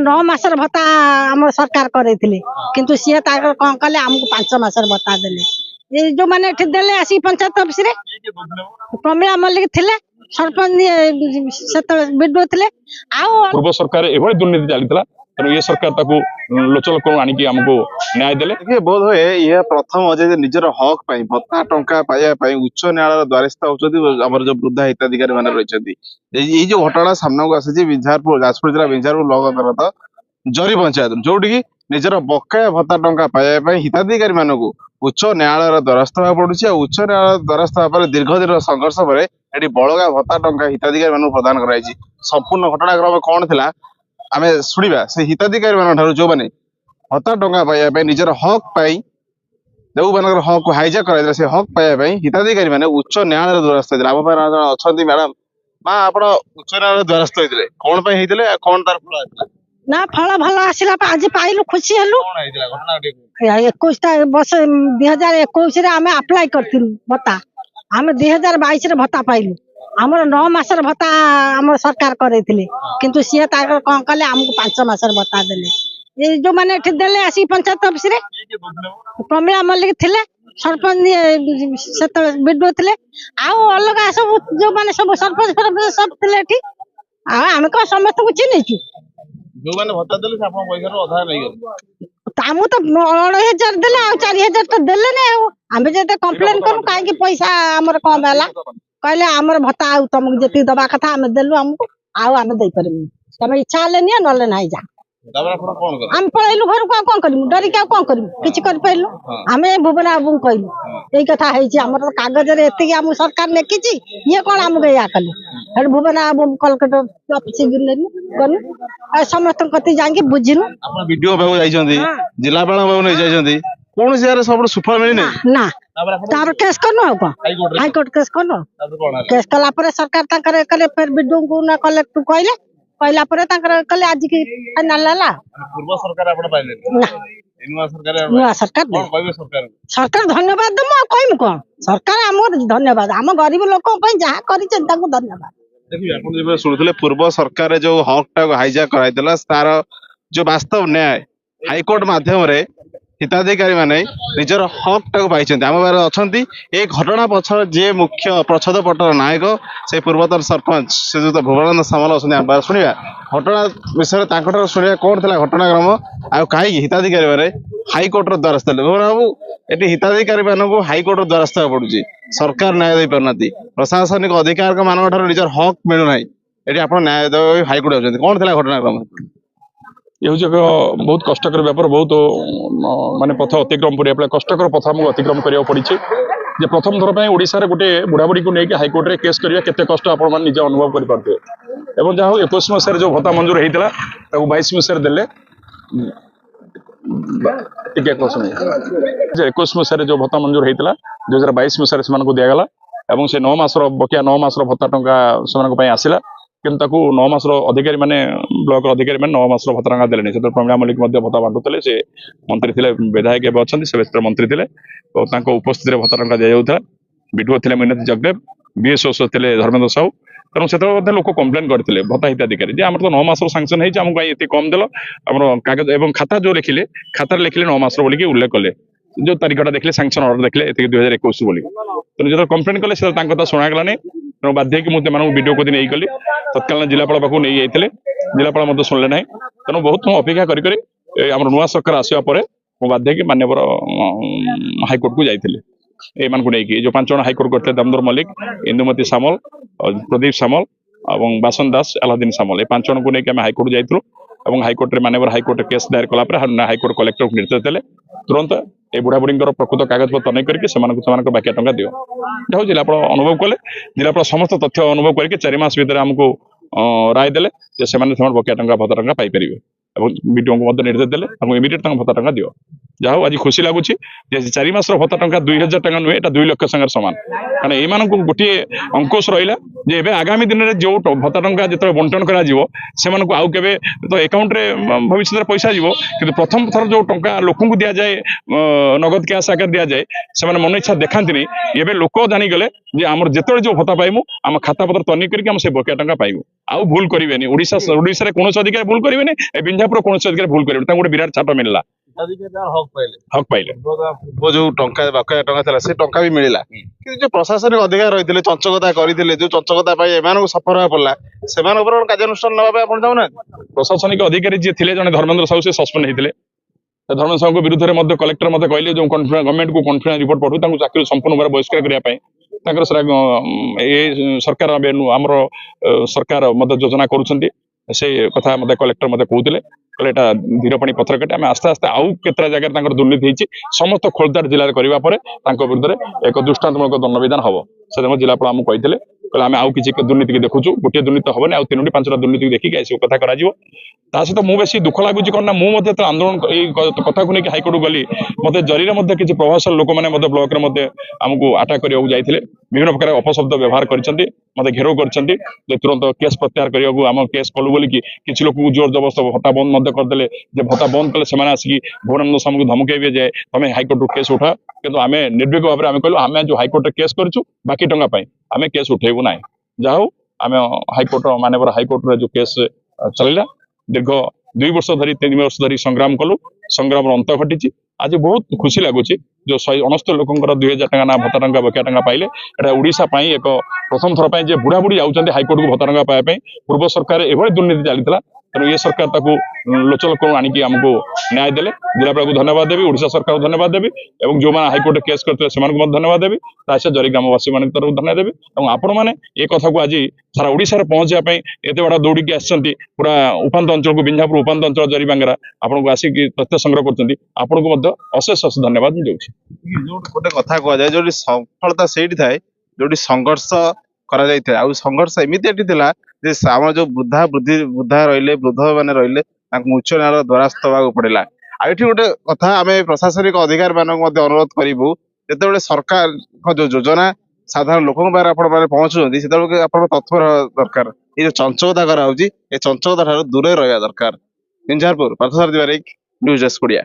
9 मासर भत्ता आम सरकार करैथिले किंतु सी कौन कले आमको 5 मासर भत्ता देले ये जो माने देले आसी पंचायत ऑफिस रे प्रमिला मल्लिक थिले सरपंच विडो थिले पूर्व सरकार एभଳି दुर्नीति चलता तेणु ये सरकार ताकू लोचलोक आनिकी आमको न्याय देले देखिए बोध हुए यह प्रथम अजय निजर हक पाई भत्ता टंका पाइबा उच्च न्यायालय द्वारस्थ होती आम जो वृद्धा हिताधिकारी मैंने रही ये जो घटना सामना को आसी बिझारपुर जाजपुर जिला बिझारपुर ब्लॉक अंतर्गत जरी पंचायत जोटि की निजर बकाया भत्ता टंका पाइबा हिताधिकारी मानक उच्च न्यायालय द्वारस्थ होगा पड़ुଛି उच्च न्यायालय द्वारस्थ होगा दीर्घ दिन संघर्ष पर ये बड़गा भत्ता टंका हिताधिकारी मानक प्रदान कराई संपूर्ण घटनाक्रम कौन थिला आमे शुणा से हिताधिकारी मान जो मैंने भत्ता टंका पाइबा निजर हक पाई जो मान हक को हाइजैक कर हक पाइबा हिताधिकारी मैंने उच्च न्यायालय द्वारस्थ होते आम अच्छा मैडम माँ आप उच्च न्यायालय द्वारस्थ होते कौन होते कौन तार फल ना फल भल आसला आज पाइलु खुशी हेलु 21 वर्ष 2021 रे आमे अप्लाई करथिलु भत्ता आमे 2022 रे भत्ता पाइलु हमर 9 मासर भत्ता आम सरकार करैथिले किंतु सी कौन कले आमको 5 मासर भत्ता देले ये जो माने देले आसी पंचायत ऑफिस रे प्रमिला मल्लिक थिले सरपंच विडो थिले अलग सब जो माने सब सरपंच सब थिले एठी आमे को समस्त को चिन्हिचु जो मैंने भत्ता देले से आपन पैसा रो अधा नहीं गले तामु तो 2,500 देले आ 4,000 तो देले ने आमे जेते कंप्लेन करू काहे कि पैसा हमर कम होला कहले हमर भत्ता आ तुमको जेती दबा कथा हमें देलु हमको आमे दे परमु तमे इच्छा ले निया नले नाही जा हम पळैलु घर को कौन करिमु डरी के कौन करिमु किछ कर पैलु हमें भुवना बाबू कहलु एई कथा है हमर कागज रे एते हम सरकार लेखिछि ये कोन हमके या कले हर भुवना बाबू कलकट ऑफिस गिरलेनु कनु आ समस्त कति जांगे बुझिनु आपण वीडियो बाबू जाइछंती जिलापाल बाबू नै जाइछंती कोन से यार सब सुफल मिली नै ना तार केस करनो हो हाई कोर्ट केस करनो केस कला पर सरकार ताकर कले फिर वीडियो को ना कलेक्ट कहले कहला पर ताकर कले आज की फाइनल लाला पूर्व सरकार आपण पाइले ना नुआ सरकार नुआ सरकार कोन कहबे सरकार सरकार धन्यवाद दम कहम कोन सरकार हमर धन्यवाद हम गरीब लोक पई जहा करि छ ताको धन्यवाद देखिए आपण जे सुनथले पूर्व सरकार जो हक टा हाइजैक कराइतला तार जो वास्तव न्याय हाई कोर्ट माध्यम रे हिताधिकारी माने निजर हक टा पाई आम बारे अच्छा ये घटना पछर जे मुख्य प्रच्छद पटर नायक से पूर्वतन सरपंच से जो भुवनानंद सामल अच्छा शुणा घटना विषय शुणा कौन थी घटनाक्रम आ कहीं हिताधिकारी माने हाईकोर्टर द्वारस्थ भुवन बाबू ये हिताधिकारी मानक हाईकोर्टर द्वारस्थ पड़ुଛି सरकार न्याय दे पारना प्रशासनिक अधिकारी मान निजर हक मिलूना ये आप न्याय देव हाईकोर्ट जाऊँच कौन थी घटनाक्रम ये हूँ एक बहुत कष्टकर व्यापार बहुत माने पथ अतिक्रम पड़ा कष्टकर पथ आमको अतिक्रम करा पड़ी जे प्रथम थर पर ओडिशा रे गोटे बुढ़ा बुढ़ी को लेकिन हाईकोर्ट रे केस करिया केते कष्ट आपण माने निजे अनुभव कर पारते एवं जहाँ 21 मसीह जो भत्ता मंजूर होता 22 मसीह देले 21 मसीह जो भत्ता मंजूर होता 2022 मसीह से दिगला और से 9 मासर बकिया 9 मासर भत्ता टंका से आसला किंतु 9 मासर अधिकारी माने ब्लॉक अधिकारी माने 9 मासर भत्ता टंका देले से प्रमिला मल्लिक भत्ता बांटुले से मंत्री थे विधायक एवं अच्छा से क्षेत्र मंत्री थे और उपस्थित भत्ता टंका दि जाऊला विडो थे मिनती जगदेव बीएसओ थे धर्मेन्द्र साहू तेणु से लोक कम्प्लेन करते भत्ता हिताधिकारी आम तो 9 मासर सांक्शन होमको ये कम देल आम कागज और खाता जो लिखिले खाता लिखिले 9 मासर बोलिक उल्लेख कले जो तारीखटा देखले सांक्शन ऑर्डर देखले 2021 बोली तेणु जो कम्प्लेन कले से शुणागलानी तेणु बाध्य मुझे वीडियो को नहीं गली तत्काल जिलापाल पाक नहीं जाते जिलापाल मत शुणिले ना तेणु बहुत अपेक्षा कर नुआ सरकार आसवा बाध्य मान्यवर हाईकोर्ट को जाइए एमान नहीं जो 5 जन हाईकोर्ट करते दामोदर मल्लिक इंदुमती सामल प्रदीप सामल और बासन दास अलादीन सामल ये 5 जन को लेकिन हाईकोर्ट जाइलु और हाईकोर्ट मान्यवर हाईकोर्ट केस दायर कलापर हाईकोर्ट कलेक्टर को निर्देश देले तुरंत ये बुढ़ा बुढ़ी प्रकृत कागजपत्र नहीं करके बाकिया टंका दियो जहाँ जिलापाल अनुभव कले जिलापाल समस्त तथ्य अनुभव करके 4 मास भितर आमको राय देले बकिया टंका भत्ता टंका पाई परिबे और वीडियो को निर्देश देले इमिडिएट भत्ता टंका दियो ଯାହା ହଉ ଆଜି ଖୁସି ଲାଗୁଛି ଯେ 4 ମାସର ଭତ୍ତା ଟଙ୍କା 2000 ଟଙ୍କା ନୁହେଁ, ଏଟା 2 ଲକ୍ଷ ସାଙ୍ଗରେ ସମାନ। କାରଣ ଏମାନଙ୍କୁ ଗୋଟିଏ ଅଙ୍କୁଶ ରହିଲା ଯେ ଏବେ ଆଗାମୀ ଦିନରେ ଯୋଉ ଭତ୍ତା ଟଙ୍କା ଯେତେବେଳେ ବଣ୍ଟନ କରାଯିବ ସେମାନଙ୍କୁ ଆଉ କେବେ ତ ଏକାଉଣ୍ଟରେ ଭବିଷ୍ୟତରେ ପଇସା ଯିବ, କିନ୍ତୁ ପ୍ରଥମ ଥର ଯୋଉ ଟଙ୍କା ଲୋକଙ୍କୁ ଦିଆଯାଏ ନଗଦ କ୍ୟାସ୍ ଆକାରରେ ଦିଆଯାଏ, ସେମାନେ ମନ ଇଚ୍ଛା ଦେଖାନ୍ତିନି। ଏବେ ଲୋକ ଜାଣିଗଲେ ଯେ ଆମର ଯେତେବେଳେ ଯୋଉ ଭତ୍ତା ପାଇବୁ ଆମ ଖାତା ପତ୍ର ତନି କରିକି ଆମେ ସେ ବକେୟା ଟଙ୍କା ପାଇବୁ, ଆଉ ଭୁଲ କରିବେନି। ଓଡ଼ିଶାରେ କୌଣସି ଅଧିକାରୀ ଭୁଲ କରିବେନି, ଏ ବିଞ୍ଜାପୁର କୌଣସି ଅଧିକାରୀ ଭୁଲ କରିବେନି। ତାଙ୍କୁ ଗୋଟେ ବିରାଟ ଛାଟ ମିଳିଲା, ହକ୍ ପାଇଲେ। ପୂର୍ବ ଯୋଉ ଟଙ୍କା ବକେୟା ଟଙ୍କା ଥିଲା ସେ ଟଙ୍କା ବି ମିଳିଲା, କିନ୍ତୁ ଯୋଉ ପ୍ରଶାସନିକ ଅଧିକାରୀ ରହିଥିଲେ ଚଞ୍ଚକତା କରିଥିଲେ, ଯୋଉ ଚଞ୍ଚକତା ପାଇଁ ଏମାନଙ୍କୁ ସଫର ହେବାକୁ ପଡିଲା, ସେମାନଙ୍କ ଉପରେ କଣ କାର୍ଯ୍ୟାନୁଷ୍ଠାନ ନେବା ପାଇଁ ଆପଣ ଚାହୁଁନାହାନ୍ତି? ପ୍ରଶାସନିକ ଅଧିକାରୀ ଯିଏ ଥିଲେ ଜଣେ ଧର୍ମେନ୍ଦ୍ର ସାହୁ, ସେ ସସ୍ପେଣ୍ଡ ହେଇଥିଲେ। ଧର୍ମେନ୍ଦ୍ର ସାହୁଙ୍କ ବିରୁଦ୍ଧରେ ମଧ୍ୟ କଲେକ୍ଟର ମୋତେ କହିଲେ ଯୋଉ ଗଭର୍ଣ୍ଣମେଣ୍ଟକୁ କନଫିଡେନ୍ସ ରିପୋର୍ଟ ପଠୁ, ତାଙ୍କୁ ଚାକିରି ସମ୍ପୂର୍ଣ୍ଣ ଭାବରେ ବହିଷ୍କାର କରିବା ପାଇଁ ତାଙ୍କର ସେଟା ଏ ସରକାର ଆମର ସରକାର ମଧ୍ୟ ଯୋଜନା କରୁଛନ୍ତି। ସେ କଥା ମୋତେ କଲେକ୍ଟର ମୋତେ କହୁଥିଲେ, କହିଲେ ଏଟା ଧୀର ପାଣି ପଥର କାଟେ, ଆମେ ଆସ୍ତେ ଆସ୍ତେ ଆଉ କେତେଟା ଜାଗାରେ ତାଙ୍କର ଦୁର୍ନୀତି ହେଇଛି ସମସ୍ତ ଖୋର୍ଦ୍ଧା ଜିଲ୍ଲାରେ କରିବା ପରେ ତାଙ୍କ ବିରୁଦ୍ଧରେ ଏକ ଦୃଷ୍ଟାନ୍ତମୂଳକ ଦଣ୍ଡବିଧାନ ହବ। ସେ ଜିଲ୍ଲାପାଳ ଆମକୁ କହିଥିଲେ, କହିଲେ ଆମେ ଆଉ କିଛି ଦୁର୍ନୀତିକି ଦେଖୁଛୁ, ଗୋଟିଏ ଦୁର୍ନୀତି ହବନି, ଆଉ 3ଟି 5ଟା ଦୁର୍ନୀତିକୁ ଦେଖିକି ଏସବୁ କଥା କରାଯିବ। ତା ସହିତ ମୁଁ ବେଶୀ ଦୁଃଖ ଲାଗୁଛି କଣ ନା, ମୁଁ ମଧ୍ୟ ଯେତେବେଳେ ଆନ୍ଦୋଳନ ଏଇ କଥାକୁ ନେଇକି ହାଇକୋର୍ଟକୁ ଗଲି, ମୋତେ ଜରିରେ ମଧ୍ୟ କିଛି ପ୍ରଭାବଶାଳୀ ଲୋକମାନେ ମଧ୍ୟ ବ୍ଲକରେ ମଧ୍ୟ ଆମକୁ ଆଟାକ୍ କରିବାକୁ ଯାଇଥିଲେ, ବିଭିନ୍ନ ପ୍ରକାର ଅପଶବ୍ଦ ବ୍ୟବହାର କରିଛନ୍ତି, ମୋତେ ଘେରାଉ କରିଛନ୍ତି ଯେ ତୁରନ୍ତ କେସ୍ ପ୍ରତ୍ୟାହାର କରିବାକୁ। ଆମ କେସ୍ କଲୁ ବୋଲିକି କିଛି ଲୋକଙ୍କୁ ଜୋର ଜବରଦସ୍ତ ଭତ୍ତା ବନ୍ଦ ମଧ୍ୟ କରିଦେଲେ, ଯେ ଭତ୍ତା ବନ୍ଦ କଲେ ସେମାନେ ଆସିକି ଭୁବନାନନ୍ଦ ସ୍ୱାମୀଙ୍କୁ ଧମକେଇବେ ଯେ ତମେ ହାଇକୋର୍ଟରୁ କେସ୍ ଉଠା। କିନ୍ତୁ ଆମେ ନିର୍ଭୀକ ଭାବରେ ଆମେ କହିଲୁ ଆମେ ଯୋଉ ହାଇକୋର୍ଟରେ କେସ୍ କରିଛୁ ବାକି ଟଙ୍କା ପାଇଁ ଆମେ କେସ୍ ଉଠେଇବୁ ନାହିଁ। ଯାହା ହଉ ଆମେ ହାଇକୋର୍ଟ ମାନ୍ୟବର ହାଇକୋର୍ଟରେ ଯୋଉ କେସ୍ ଚାଲିଲା, ଦୀର୍ଘ 2 ବର୍ଷ ଧରି 3 ବର୍ଷ ଧରି ସଂଗ୍ରାମ କଲୁ, ସଂଗ୍ରାମର ଅନ୍ତ ଘଟିଛି। ଆଜି ବହୁତ ଖୁସି ଲାଗୁଛି ଯୋଉ 169 ଲୋକଙ୍କର 2000 ଟଙ୍କା ନା ଭତ୍ତା ଟଙ୍କା ବକେୟା ଟଙ୍କା ପାଇଲେ। ଏଟା ଓଡ଼ିଶା ପାଇଁ ଏକ ପ୍ରଥମ ଥର ପାଇଁ ଯେ ବୁଢା ବୁଢୀ ଯାଉଛନ୍ତି ହାଇକୋର୍ଟକୁ ଭତ୍ତା ଟଙ୍କା ପାଇବା ପାଇଁ। ପୂର୍ବ ସରକାର ଏଭଳି ଦୁର୍ନୀତି ଚାଲିଥିଲା, ତେଣୁ ଏ ସରକାର ତାକୁ ଲୋଚଲୋକ ଆଣିକି ଆମକୁ ନ୍ୟାୟ ଦେଲେ। ଜିଲ୍ଲାପାଳକୁ ଧନ୍ୟବାଦ ଦେବି, ଓଡ଼ିଶା ସରକାରକୁ ଧନ୍ୟବାଦ ଦେବି, ଏବଂ ଯୋଉମାନେ ହାଇକୋର୍ଟରେ କେସ୍ କରିଥିଲେ ସେମାନଙ୍କୁ ମଧ୍ୟ ଧନ୍ୟବାଦ ଦେବି। ତା ସହିତ ଜରି ଗ୍ରାମବାସୀମାନଙ୍କ ତରଫରୁ ଧନ୍ୟବାଦ ଦେବି। ଏବଂ ଆପଣମାନେ ଏ କଥାକୁ ଆଜି ସାରା ଓଡ଼ିଶାରେ ପହଞ୍ଚିବା ପାଇଁ ଏତେ ବଡ଼ ଦୌଡ଼ିକି ଆସିଛନ୍ତି, ପୁରା ଉପାନ୍ତ ଅଞ୍ଚଳକୁ, ବିଞ୍ଜାପୁର ଉପାନ୍ତ ଅଞ୍ଚଳ ଜରିବାଙ୍ଗରା ଆପଣଙ୍କୁ ଆସିକି ତଥ୍ୟ ସଂଗ୍ରହ କରୁଛନ୍ତି, ଆପଣଙ୍କୁ ମଧ୍ୟ ଅଶେଷ ଅଶେଷ ଧନ୍ୟବାଦ ମୁଁ ଦେଉଛି। ଗୋଟେ କଥା କୁହାଯାଏ, ଯୋଉଠି ସଫଳତା ସେଇଠି ଥାଏ ଯୋଉଠି ସଂଘର୍ଷ କରାଯାଇଥାଏ। ଆଉ ସଂଘର୍ଷ ଏମିତି ଏଠି ଥିଲା ଯେ ଆମର ଯୋଉ ବୃଦ୍ଧା ରହିଲେ, ବୃଦ୍ଧ ମାନେ ରହିଲେ, ତାଙ୍କୁ ଉଚ୍ଚ ନ୍ୟାୟାଳୟର ଦ୍ୱାରସ୍ଥ ହେବାକୁ ପଡିଲା। ଆଉ ଏଠି ଗୋଟେ କଥା ଆମେ ପ୍ରଶାସନିକ ଅଧିକାରୀ ମାନଙ୍କୁ ମଧ୍ୟ ଅନୁରୋଧ କରିବୁ, ଯେତେବେଳେ ସରକାରଙ୍କ ଯୋଉ ଯୋଜନା ସାଧାରଣ ଲୋକଙ୍କ ପାଖରେ ଆପଣ ମାନେ ପହଞ୍ଚୁଛନ୍ତି, ସେତେବେଳେ ଆପଣ ତତ୍ପର ହେବା ଦରକାର। ଏଇ ଯୋଉ ଚଞ୍ଚକତା କରାହଉଛି, ଏ ଚଞ୍ଚକତା ଠାରୁ ଦୂରରେ ରହିବା ଦରକାର। ବିଞ୍ଝାରପୁର ପାର୍ଥସାରଥୀ ବାରିକ, ନ୍ୟୁଜ୍ 10 ଓଡ଼ିଆ।